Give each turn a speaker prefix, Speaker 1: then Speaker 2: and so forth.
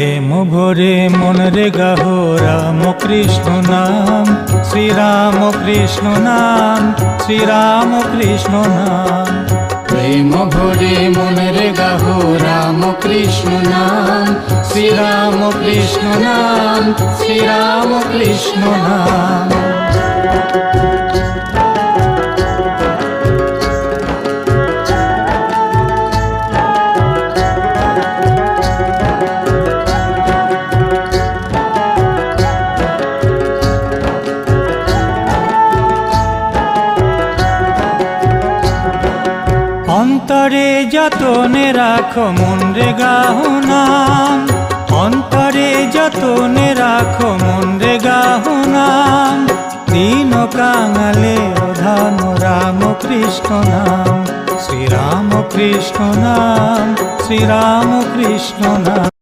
Speaker 1: প্রেম ভরে মন রে গাহো রাম কৃষ্ণ নাম, শ্রীরাম কৃষ্ণ নাম, শ্রীরাম কৃষ্ণ নাম।
Speaker 2: প্রেম ভরে মন রে গাহো রাম কৃষ্ণ নাম, শ্রীরাম কৃষ্ণ নাম, শ্রীরাম কৃষ্ণ নাম।
Speaker 1: অন্তরে যতনে রাখো মন রে গাহো নাম, অন্তরে যতনে রাখো মন রে গাহো নাম। দীন কাঙালে অধান রাম কৃষ্ণ নাম, শ্রীরাম কৃষ্ণ নাম, শ্রীরাম কৃষ্ণ নাম।